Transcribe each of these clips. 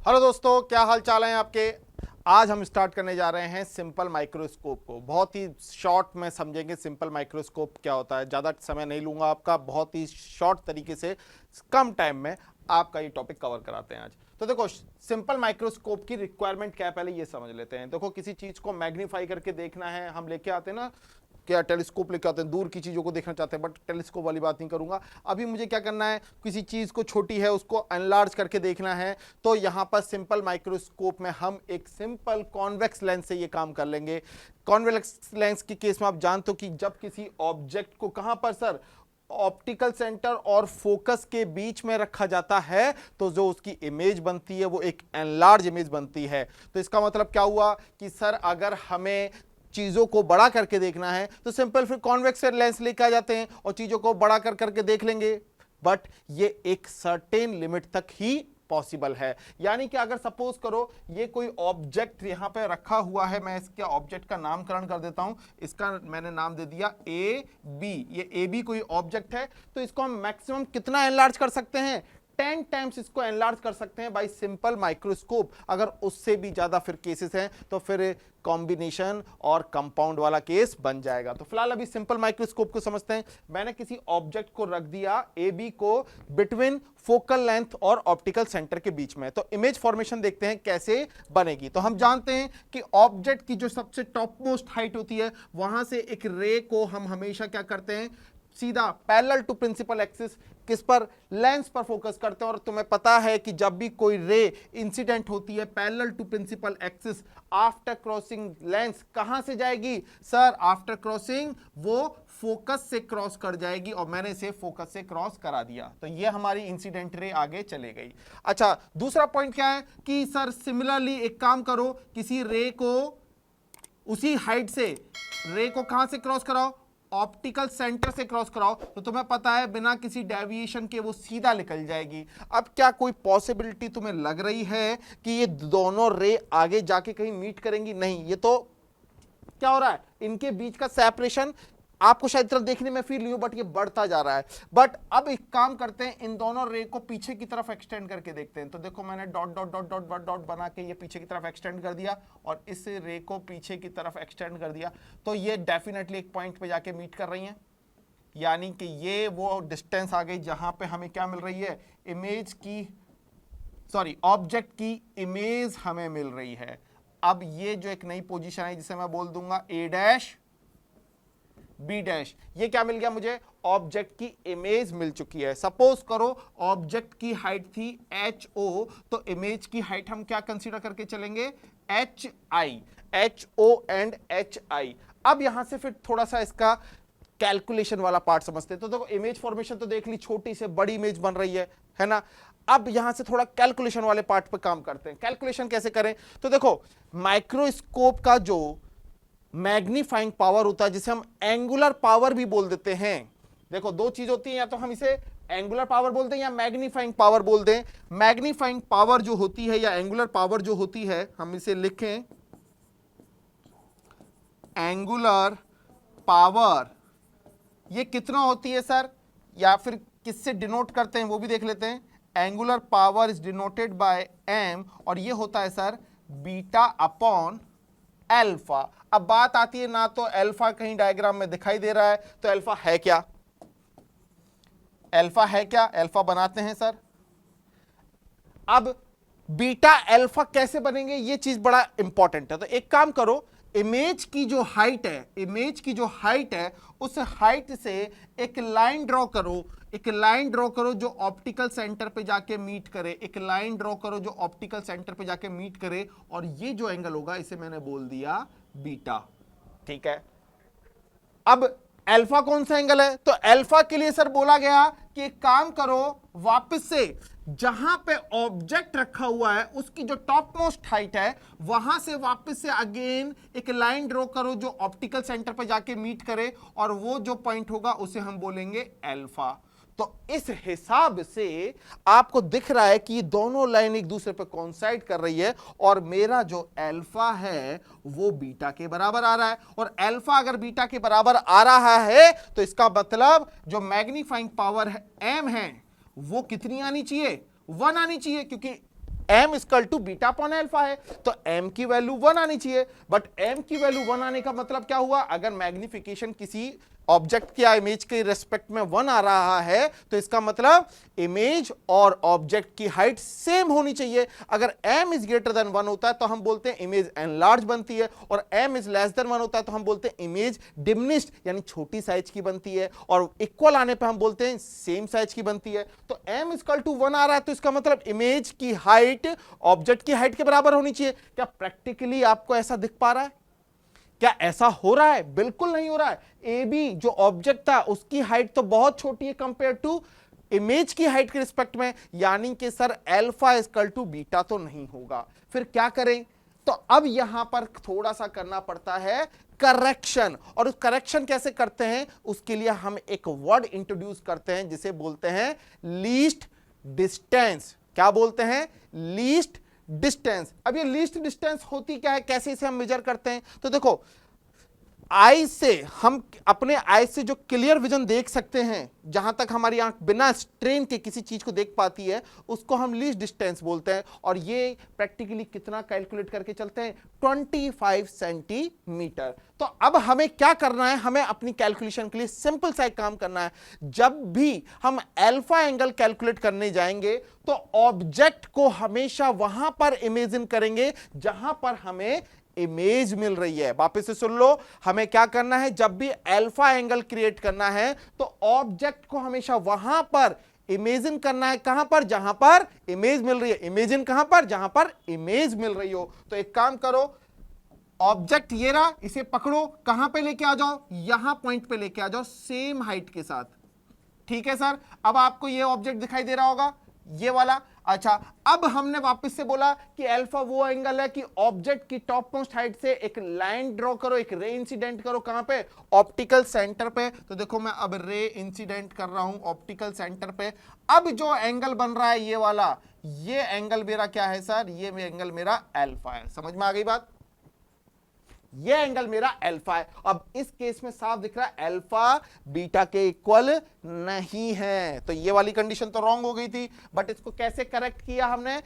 Hello दोस्तों, क्या हाल चाल है आपके। आज हम स्टार्ट करने जा रहे हैं सिंपल माइक्रोस्कोप को। बहुत ही शॉर्ट में समझेंगे सिंपल माइक्रोस्कोप क्या होता है। ज़्यादा समय नहीं लूंगा आपका, बहुत ही शॉर्ट तरीके से कम टाइम में आपका ये टॉपिक कवर कराते हैं आज। तो देखो, सिंपल माइक्रोस्कोप की रिक्वायरमेंट क्या है पहले ये समझ लेते हैं। देखो, किसी चीज़ को मैग्नीफाई करके देखना है, हम लेके आते हैं ना, क्या टेलीस्कोप लेके आते हैं, दूर की चीज़ों को देखना चाहते हैं, बट टेलीस्कोप वाली बात नहीं करूंगा। अभी मुझे क्या करना है, किसी चीज़ को छोटी है उसको एनलार्ज करके देखना है, तो यहाँ पर सिंपल माइक्रोस्कोप में हम एक सिंपल कॉन्वेक्स लेंस से ये काम कर लेंगे। कॉन्वेक्स लेंस के केस में आप जानते हो कि जब किसी ऑब्जेक्ट को कहाँ पर सर, ऑप्टिकल सेंटर और फोकस के बीच में रखा जाता है, तो जो उसकी इमेज बनती है वो एक एनलार्ज इमेज बनती है। तो इसका मतलब क्या हुआ कि सर अगर हमें चीजों को बड़ा करके देखना है तो सिंपल फिर कॉन्वेक्स लेंस लेके आ जाते हैं और चीजों को बड़ा कर करके देख लेंगे। बट ये एक सर्टेन लिमिट तक ही पॉसिबल है। यानी कि अगर सपोज करो ये कोई ऑब्जेक्ट यहां पे रखा हुआ है, मैं इसके ऑब्जेक्ट का नामकरण कर देता हूं। इसका मैंने नाम दे दिया ए बी। ये ए बी कोई ऑब्जेक्ट है, तो इसको हम मैक्सिमम कितना एनलार्ज कर सकते हैं, 10 टाइम्स इसको एनलार्ज कर सकते हैं बाय सिंपल माइक्रोस्कोप। अगर उससे भी ज्यादा फिर केसेस हैं तो फिर कॉम्बिनेशन और कंपाउंड वाला केस बन जाएगा। तो फिलहाल अभी सिंपल माइक्रोस्कोप को समझते हैं। मैंने किसी ऑब्जेक्ट को रख दिया ए बी को बिटवीन फोकल लेंथ और ऑप्टिकल सेंटर के बीच में, तो इमेज फॉर्मेशन देखते हैं कैसे बनेगी। तो हम जानते हैं कि ऑब्जेक्ट की जो सबसे टॉप मोस्ट हाइट होती है, वहां से एक रे को हम हमेशा क्या करते हैं, सीधा पैरेलल टू प्रिंसिपल एक्सिस, किस पर, लेंस पर फोकस करते हैं। और तुम्हें पता है कि जब भी कोई रे इंसिडेंट होती है parallel to principal axis, after crossing lens कहां से जाएगी सर, आफ्टर क्रॉसिंग वो फोकस से क्रॉस कर जाएगी, और मैंने इसे फोकस से क्रॉस करा दिया, तो ये हमारी इंसिडेंट रे आगे चले गई। अच्छा, दूसरा पॉइंट क्या है कि सर सिमिलरली एक काम करो, किसी रे को उसी हाइट से रे को कहां से क्रॉस कराओ, ऑप्टिकल सेंटर से क्रॉस कराओ, तो तुम्हें पता है बिना किसी डेविएशन के वो सीधा निकल जाएगी। अब क्या कोई पॉसिबिलिटी तुम्हें लग रही है कि ये दोनों रे आगे जाके कहीं मीट करेंगी? नहीं, ये तो क्या हो रहा है, इनके बीच का सेपरेशन आपको शायद तरफ देखने में फील नहीं हो, बट ये बढ़ता जा रहा है। बट अब एक काम करते हैं, इन दोनों रे को पीछे की तरफ एक्सटेंड करके देखते हैं। तो देखो, मैंने dot dot dot dot dot dot बना के ये पीछे की तरफ एक्सटेंड कर दिया और इस रे को पीछे की तरफ एक्सटेंड कर दिया, तो ये डेफिनेटली एक पॉइंट पे जाके मीट कर रही हैं। यानी कि ये वो डिस्टेंस आ गई जहां पे हमें क्या मिल रही है, इमेज की, सॉरी ऑब्जेक्ट की इमेज हमें मिल रही है। अब ये जो एक नई पोजीशन है जिसे मैं बोल दूंगा ए डैश बी डैश, ये क्या मिल गया मुझे, ऑब्जेक्ट की इमेज मिल चुकी है। सपोज करो ऑब्जेक्ट की हाइट थी एच ओ, तो इमेज की हाइट हम क्या कंसीडर करके चलेंगे, H I, H O and H I. अब यहां से फिर थोड़ा सा इसका कैलकुलेशन वाला पार्ट समझते हैं। तो देखो, इमेज फॉर्मेशन तो देख ली, छोटी से बड़ी इमेज बन रही है ना। अब यहां से थोड़ा कैलकुलेशन वाले पार्ट पे काम करते हैं। कैलकुलेशन कैसे करें, तो देखो माइक्रोस्कोप का जो मैग्नीफाइंग पावर होता है, जिसे हम एंगुलर पावर भी बोल देते हैं। देखो, दो चीज होती है, या तो हम इसे एंगुलर पावर बोलते हैं या मैग्नीफाइंग पावर बोलते हैं। मैग्नीफाइंग पावर जो होती है या एंगुलर पावर जो होती है, हम इसे लिखें एंगुलर पावर, ये कितना होती है सर, या फिर किससे डिनोट करते हैं वो भी देख लेते हैं। Angular power is denoted by M, और ये होता है सर बीटा अपॉन अल्फा। अब बात आती है ना, तो अल्फा कहीं डायग्राम में दिखाई दे रहा है, तो अल्फा है क्या, अल्फा है क्या, अल्फा बनाते हैं सर। अब बीटा अल्फा कैसे बनेंगे, ये चीज बड़ा इंपॉर्टेंट है। तो एक काम करो, इमेज की जो हाइट है, इमेज की जो हाइट है, उस हाइट से एक लाइन ड्रॉ करो, एक लाइन ड्रॉ करो जो ऑप्टिकल सेंटर पे जाके मीट करे, एक लाइन ड्रॉ करो जो ऑप्टिकल सेंटर पे जाके मीट करे, और ये जो एंगल होगा इसे मैंने बोल दिया बीटा। ठीक है, अब अल्फा कौन सा एंगल है, तो अल्फा के लिए सर बोला गया कि एक काम करो, वापस से जहां पे ऑब्जेक्ट रखा हुआ है उसकी जो टॉप मोस्ट हाइट है, वहां से वापस से अगेन एक लाइन ड्रॉ करो जो ऑप्टिकल सेंटर पे जाके मीट करे, और वो जो पॉइंट होगा उसे हम बोलेंगे अल्फा। तो इस हिसाब से आपको दिख रहा है कि ये दोनों लाइन एक दूसरे पर कोइंसाइड कर रही है, और मेरा जो अल्फा है वो बीटा के बराबर आ रहा है। और अल्फा अगर बीटा के बराबर आ रहा है तो इसका मतलब जो मैग्नीफाइंग पावर है एम है वो कितनी आनी चाहिए, 1 आनी चाहिए, क्योंकि m equal to beta upon alpha है, तो m की वैल्यू 1 आनी चाहिए। बट m की वैल्यू 1 आने का मतलब क्या हुआ, अगर मैग्निफिकेशन किसी ऑब्जेक्ट या इमेज के रिस्पेक्ट में 1 आ रहा है तो इसका मतलब इमेज और ऑब्जेक्ट की हाइट सेम होनी चाहिए। अगर m इज ग्रेटर देन 1 होता है तो हम बोलते हैं इमेज एनलार्ज बनती है, और m इज लेस देन 1 होता है तो हम बोलते हैं इमेज डिमिनिश्ड यानी छोटी साइज की बनती है, और इक्वल आने पे हम बोलते हैं सेम साइज की बनती है। तो m इक्वल टू 1 आ रहा है तो इसका मतलब इमेज की हाइट ऑब्जेक्ट की हाइट के बराबर होनी चाहिए। क्या प्रैक्टिकली आपको ऐसा दिख पा रहा है? क्या ऐसा हो रहा है? बिल्कुल नहीं हो रहा है। ए बी जो ऑब्जेक्ट था उसकी हाइट तो बहुत छोटी है कंपेयर टू इमेज की हाइट के रिस्पेक्ट में, यानी कि sir alpha equal to beta तो नहीं होगा। फिर क्या करें? तो अब यहां पर थोड़ा सा करना पड़ता है करेक्शन, और उस करेक्शन कैसे करते हैं उसके लिए हम एक वर्ड इंट्रोड्यूस करते हैं जिसे बोलते हैं लीस्ट डिस्टेंस। क्या बोलते हैं? Least distance. अब ये लीस्ट डिस्टेंस होती क्या है, कैसे इसे हम मेजर करते हैं? तो देखो, आई से हम अपने आई से जो क्लियर विजन देख सकते हैं, जहां तक हमारी आंख बिना स्ट्रेन के किसी चीज को देख पाती है, उसको हम लीस्ट डिस्टेंस बोलते हैं। और ये प्रैक्टिकली कितना कैलकुलेट करके चलते हैं? 25 सेंटीमीटर। तो अब हमें क्या करना है? हमें अपनी कैलकुलेशन के लिए सिंपल सा एक काम करना है। जब भी हम अल्फा एंगल कैलकुलेट करने जाएंगे तो ऑब्जेक्ट को हमेशा वहां पर इमेजिन करेंगे जहां पर हमें इमेज मिल रही है। वापस से सुन लो, हमें क्या करना है? जब भी अल्फा एंगल क्रिएट करना है तो ऑब्जेक्ट को हमेशा वहां पर इमेजिन करना है। कहां पर? जहां पर इमेज मिल रही है। इमेजिन कहां पर? जहां पर इमेज मिल रही हो। तो एक काम करो, ऑब्जेक्ट ये रहा, इसे पकड़ो, कहां पे लेके आ जाओ? यहां पॉइंट पे लेके आ जाओ, सेम हाइट के साथ। ठीक है सर, अब आपको ये ऑब्जेक्ट दिखाई दे रहा होगा, ये वाला। अच्छा, अब हमने वापस से बोला कि अल्फा वो एंगल है कि ऑब्जेक्ट की टॉप मोस्ट हाइट से एक लाइन ड्रॉ करो, एक रे इंसिडेंट करो। कहां पे? ऑप्टिकल सेंटर पे। तो देखो मैं अब रे इंसिडेंट कर रहा हूं ऑप्टिकल सेंटर पे। अब जो एंगल बन रहा है ये वाला, ये एंगल मेरा क्या है सर? ये एंगल मेरा अल्फा है। समझ में आ गई बात? ये एंगल मेरा अल्फा है। अब इस केस में साफ दिख रहा है अल्फा बीटा के इक्वल नहीं है, तो ये वाली कंडीशन तो रॉन्ग हो गई थी। बट इसको कैसे करेक्ट किया हमने?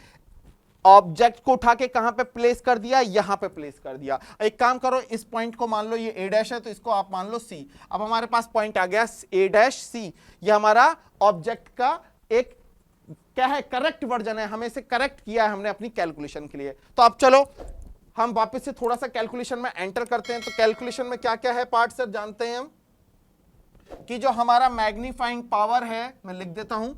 ऑब्जेक्ट को उठा के कहां पे प्लेस कर दिया? यहां पे प्लेस कर दिया। एक काम करो, इस पॉइंट को मान लो ये ए डैश है, तो इसको आप मान लो सी। अब हमारे पास पॉइंट आ गया ए डैश सी। ये हमारा ऑब्जेक्ट का एक क्या है? करेक्ट वर्जन है। हमें इसे करेक्ट किया है हमने अपनी कैलकुलेशन के लिए। तो अब चलो हम वापस से थोड़ा सा कैलकुलेशन में एंटर करते हैं। तो कैलकुलेशन में क्या क्या है पार्ट सर जानते हैं हम, कि जो हमारा मैग्नीफाइंग पावर है, मैं लिख देता हूं,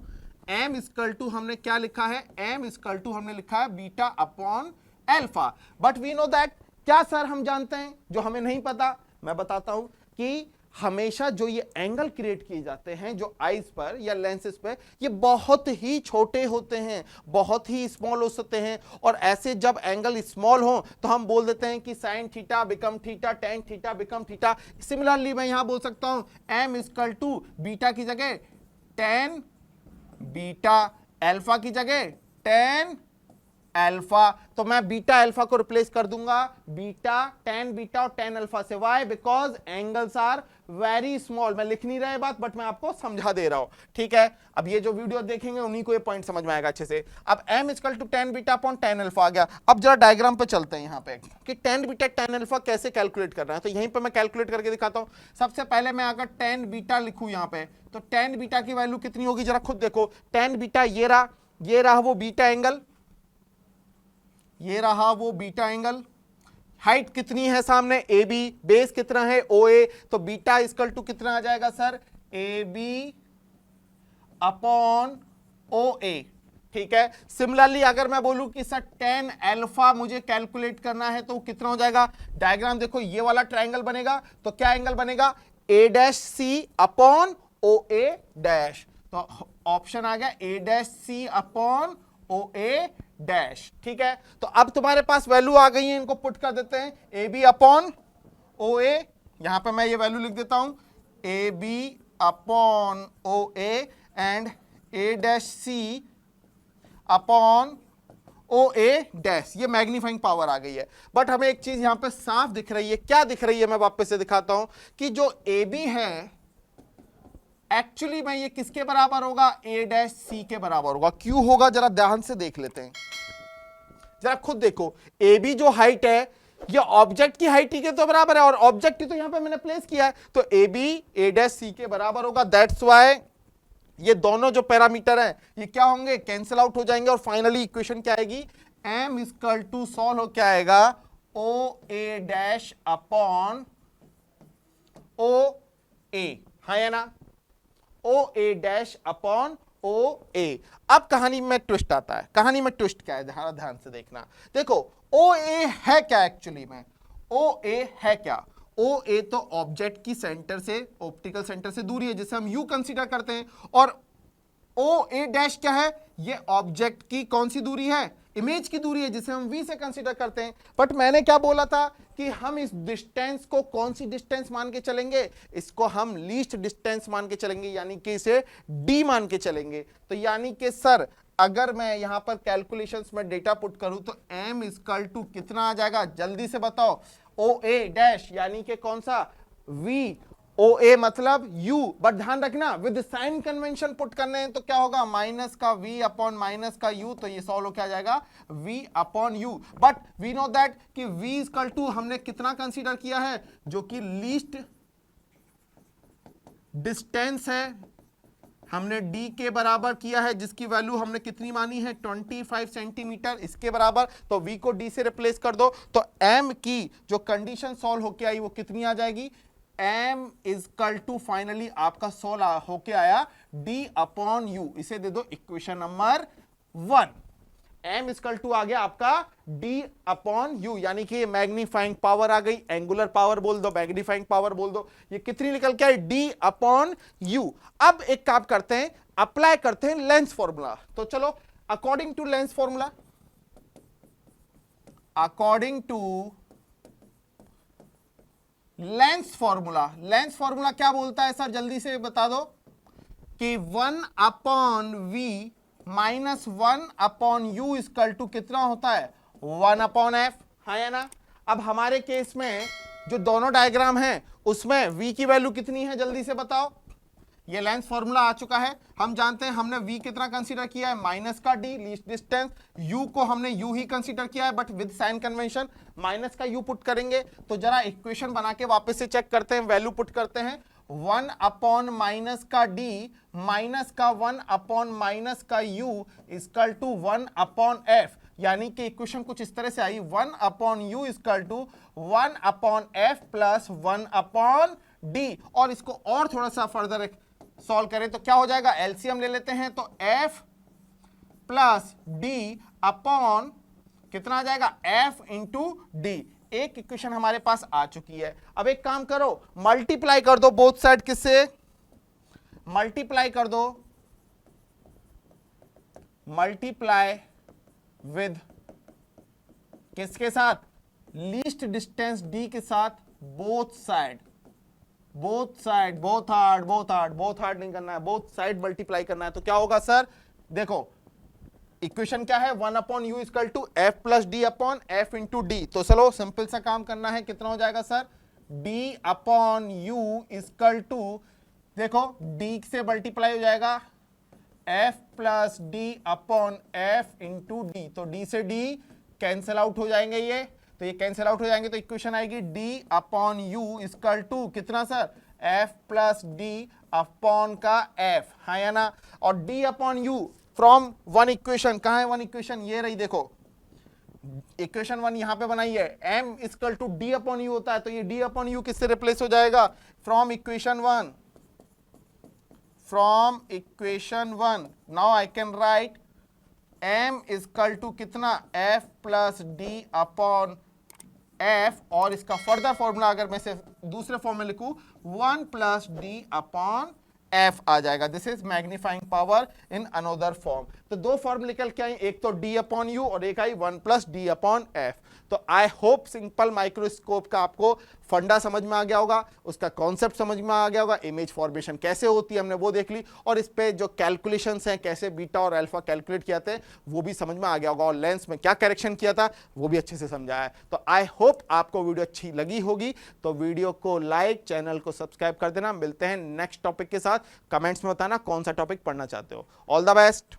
m इक्वल टू हमने क्या लिखा है? m इक्वल टू हमने लिखा है beta upon alpha. But we know that, क्या सर हम जानते हैं जो हमें नहीं पता? मैं बताता हूं कि हमेशा जो ये एंगल क्रिएट किए जाते हैं जो आईज पर या लेंसेज पर, ये बहुत ही छोटे होते हैं, बहुत ही स्मॉल हो सकते हैं। और ऐसे जब एंगल स्मॉल हो तो हम बोल देते हैं कि sine theta become theta, tan theta become theta. Similarly मैं यहां बोल सकता हूं m इक्वल टू बीटा की जगह टेन बीटा, अल्फा की जगह टेन अल्फा। तो मैं बीटा अल्फा को रिप्लेस कर दूंगा बीटा टेन बीटा और टेन अल्फा से। Why? Because angles are very small. मैं लिख नहीं रहा है बात, बट मैं आपको समझा दे रहा हूं। ठीक है, अब ये जो वीडियो देखेंगे उन्हीं को ये पॉइंट समझ में आएगा अच्छे से। अब m equal to ten beta upon ten alpha आ गया। अब जरा डायग्राम पे चलते हैं यहाँ पे कि टेन बीटा टेन अल्फा कैसे कैलकुलेट करना है। तो यहीं पे मैं कैलकुलेट करके दिखाता हूं। सबसे पहले मैं अगर टेन बीटा लिखूं यहाँ पे, तो टेन बीटा की वैल्यू कितनी होगी जरा खुद देखो। टेन बीटा ये रहा वो बीटा एंगल, ये रहा वो बीटा एंगल। हाइट कितनी है सामने? A B. बेस कितना है? ओ ए। तो बीटा इक्वल टू कितना आ जाएगा sir? A B upon O A. ठीक है, सिमिलरली अगर मैं बोलूं कि सर टेन अल्फा मुझे कैलकुलेट करना है तो कितना हो जाएगा? डायग्राम देखो, ये वाला ट्रायंगल बनेगा तो क्या एंगल बनेगा? ए dash C upon O A dash. तो ऑप्शन आ गया ए dash C upon O A dash. ठीक है, तो अब तुम्हारे पास वैल्यू आ गई है, इनको पुट कर देते हैं। ए बी अपॉन ओ ए, यहां पे मैं ये वैल्यू लिख देता हूं, A B upon O A and A dash C upon O A dash. ये मैग्नीफाइंग पावर आ गई है। बट हमें एक चीज यहां पे साफ दिख रही है। क्या दिख रही है? मैं वापस से दिखाता हूं कि जो ए बी है एक्चुअली में ये किसके बराबर होगा? ए डैश सी के बराबर होगा। क्यों होगा जरा ध्यान से देख लेते हैं। जरा खुद देखो, ए बी जो हाइट है ये ऑब्जेक्ट की हाइट के तो बराबर है, और ऑब्जेक्ट तो यहां पे मैंने प्लेस किया है, तो ए बी ए डैश सी के बराबर होगा। दैट्स वाई ये दोनों जो पैरामीटर हैं ये क्या होंगे, कैंसिल आउट हो जाएंगे, और फाइनली इक्वेशन क्या आएगी, एम इक्वल टू सॉल्व हो क्या आएगा, ओ ए डैश अपॉन ओ ए, है ना, ओ ए डैश अपॉन ओ ए। अब कहानी में ट्विस्ट आता है, कहानी में ट्विस्ट क्या है, ध्यान से देखना। देखो ओ ए है क्या, एक्चुअली में ओ ए है क्या, ओ ए तो ऑब्जेक्ट की सेंटर से, ऑप्टिकल सेंटर से दूरी है जिसे हम यू कंसीडर करते हैं, और ओ ए डैश क्या है, ये ऑब्जेक्ट की कौन सी दूरी है, इमेज की दूरी है जिसे हम v से कंसीडर करते हैं। बट मैंने क्या बोला था कि हम इस डिस्टेंस को कौन सी डिस्टेंस मान के चलेंगे, इसको हम लीस्ट डिस्टेंस मान के चलेंगे, यानी कि इसे d मान के चलेंगे। तो यानी कि सर अगर मैं यहां पर कैलकुलेशंस में डेटा पुट करूं तो m इक्वल टू कितना आ जाएगा, जल्दी से बताओ, ओ ए डैश यानी कि कौन सा v, ओ ए मतलब u, बट ध्यान रखना विद साइन कन्वेंशन पुट करने हैं तो क्या होगा, माइनस का v अपॉन माइनस का u, तो ये सॉल्व हो क्या जाएगा, v upon u। But we know that कि v इक्वल टू हमने कितना कंसीडर किया है, जो कि लीस्ट डिस्टेंस है, हमने d के बराबर किया है, जिसकी वैल्यू हमने कितनी मानी है, 25 सेंटीमीटर, इसके बराबर। तो v को d से रिप्लेस कर दो, तो m की जो कंडीशन सॉल्व होके आई वो कितनी आ जाएगी, m इजकल टू फाइनली आपका सॉल्व होके आया d अपॉन u, इसे दे दो equation number 1। m equal to आ गया आपका d अपॉन u, यानी कि मैग्नीफाइंग पावर आ गई, एंगुलर पावर बोल दो, मैग्नीफाइंग पावर बोल दो, ये कितनी निकल के आई, d अपॉन u। अब एक काम करते हैं, अप्लाई करते हैं लेंस फॉर्मूला। तो चलो according to lens formula, according to lens formula, lens formula क्या बोलता है सर, जल्दी से बता दो, कि 1 upon v minus 1 upon u equal to कितना होता है, 1 अपॉन f, है ना। अब हमारे केस में जो दोनों डायग्राम हैं उसमें v की वैल्यू कितनी है, जल्दी से बताओ। ये लेंस फॉर्मूला आ चुका है, हम जानते हैं हमने v कितना कंसीडर किया है, माइनस का d लीस्ट डिस्टेंस, u को हमने u ही कंसीडर किया है, but with sign convention minus का u पुट करेंगे। तो जरा इक्वेशन बना के वापस से चेक करते हैं, वैल्यू पुट करते हैं, 1 अपॉन माइनस का d माइनस का 1 अपॉन माइनस का u equal to 1 upon f, यानी कि इक्वेशन कुछ इस तरह से आई, 1 upon u equal to 1 upon f plus 1 upon d। और इसको और थोड़ा सा फर्दर सॉल्व करें तो क्या हो जाएगा, एलसीएम ले लेते हैं, तो f प्लस d अपॉन कितना आ जाएगा, f इंटू d। एक इक्वेशन हमारे पास आ चुकी है। अब एक काम करो, मल्टीप्लाई कर दो बोथ साइड, किससे मल्टीप्लाई कर दो, मल्टीप्लाई विद किसके साथ, लीस्ट डिस्टेंस d के साथ, both side, both side, both hard नहीं करना है, बोथ साइड मल्टीप्लाई करना है। तो क्या होगा सर, देखो इक्वेशन क्या है, 1 upon you equal to F plus D upon F into D. तो चलो सिंपल सा काम करना है, कितना हो जाएगा sir, d upon you equal to, देखो d से मल्टीप्लाई हो जाएगा f plus D upon F into D, तो d से d कैंसिल आउट हो जाएंगे, ये तो ये कैंसिल आउट हो जाएंगे, तो इक्वेशन आएगी d upon you equal to कितना sir, f plus D upon का f, है या ना। और d upon u from one equation, कहां है वन इक्वेशन, ये रही, देखो इक्वेशन 1 यहां पे बनाई है, m equal to d upon U होता है, तो ये d अपॉन यू किससे रिप्लेस हो जाएगा, from equation 1, from equation 1। Now I can write m equal to कितना, f plus D upon f, और इसका फर्दर फॉर्मूला अगर मैं से दूसरे फॉर्म में लिखूं, 1 प्लस डी अपॉन f आ जाएगा। This is magnifying power in another form. तो दो फॉर्म निकल के आई, एक तो d अपॉन यू और एक आई 1 प्लस डी अपॉन f। तो आई होप सिंपल माइक्रोस्कोप का आपको फंडा समझ में आ गया होगा, उसका कॉन्सेप्ट समझ में आ गया होगा, इमेज फॉर्मेशन कैसे होती है हमने वो देख ली, और इस पे जो कैलकुलेशंस हैं कैसे बीटा और अल्फा कैलकुलेट किया थे वो भी समझ में आ गया होगा, और लेंस में क्या करेक्शन किया था वो भी अच्छे से समझाया है। तो आई होप आपको वीडियो अच्छी लगी होगी, तो वीडियो को लाइक, चैनल को सब्सक्राइब कर देना। मिलते हैं नेक्स्ट टॉपिक के साथ, कमेंट्स में बताना कौन सा टॉपिक पढ़ना चाहते हो। All the best.